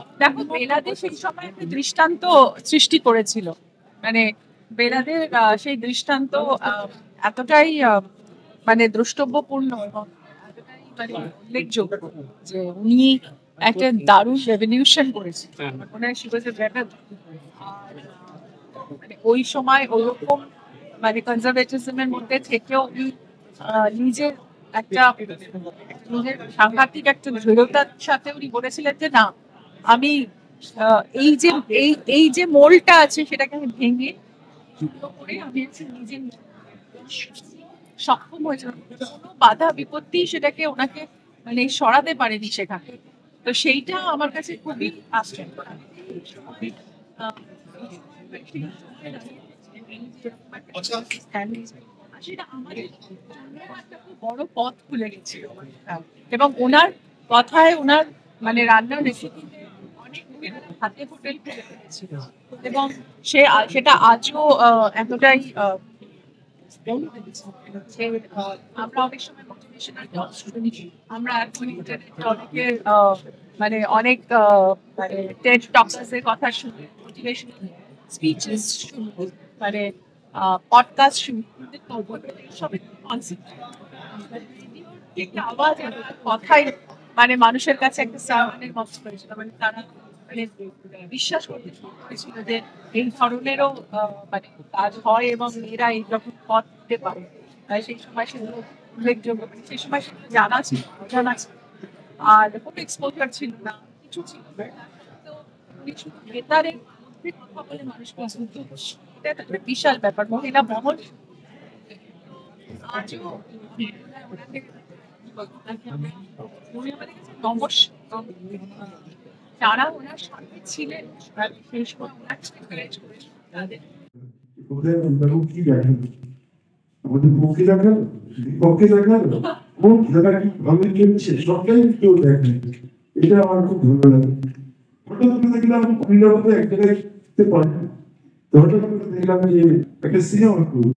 দেখো, বেলাদে সেই সময় একটা দৃষ্টান্ত সৃষ্টি করেছিল। মানে বেলাদের সেই দৃষ্টান্ত এতটাই মানে দ্রষ্টব্যপূর্ণ এবং এতটাই মানে উল্লেখযোগ্য যে উনি একটা দারুণ রেভলিউশন করেছেন। ওনার she was a rebel। আর মানে ওই সময় ওরকম মানে কনজারভেটিজমের মধ্যে থেকেও উনি নিজের একটা নিজের সাংঘাতিক একটা দৃঢ়তার সাথে উনি বলেছিলেন যে না, আমি এই যে এই যে মোলটা আছে সেটাকে আমি ভেঙে সুন্দর করে আমি হচ্ছে নিজের সক্ষম হয়েছিলাম। কোনো বাধা বিপত্তি সেটাকে ওনাকে মানে সরাতে পারেনি সেখান থেকে। তো সেইটা আমার কাছে খুবই আশ্চর্য লাগে। আহ, সেটা আমাদের জন্যও একটা খুব বড় পথ খুলে গেছিল। এবং ওনার কথায় ওনার মানে রান্নার রেসিপিতে অনেক লোকের হাতে হোটেল খুলে ফেলেছিল। এবং সেটা আজও এতটাই যে, আমরা অনেক সময় মোটিভেশনাল টক শুনি। আমরা এখন ইন্টারনেটে অনেকের মানে অনেক মানে টেড টকার্সের কথা শুনি, মোটিভেশনাল স্পিচেস শুনি, মানে পডকাস্ট শুনি। সবই কনসেপ্ট একটা আওয়াজ, একটা কথাই মানে মানুষের কাছে একটা সাউন্ডের মতো হয়েছিল। মানে তারা মানে বিশ্বাস করতে শুরু করেছিল যে এই ধরনেরও মানে কাজ হয় এবং এরা এইরকম পথ দিতে পারে। তাই সেই সময় সেগুলো উল্লেখযোগ্য, মানে সেই সময় সেগুলো জানা ছিল, অজানা ছিল। আর কোনো এক্সপোজার ছিল না, কিছু ছিল না। তো উনি শুধু বেতারের মধ্যে কথা বলে মানুষকে বুঝতে, এটা একটা বিশাল ব্যাপার। মহিলা মহল আজও ওনাকে উনি আমাদের কাছে নমস্কার। যারা ওনার সাথে ছিলেন সেই সময় ওনাকে encourage করেছেন তাদের। ওদের কি দেখেন, আমাদের পক্ষে দেখার বিপক্ষে দেখার কোন জায়গা কিভাবে চলছে সবটাই কেউ দেখেন। এটা আমার খুব ভালো লাগে। হঠাৎ করে দেখলাম মহিলা এক জায়গায় পারে, তো হঠাৎ করে দেখলাম যে একটা সিনেমা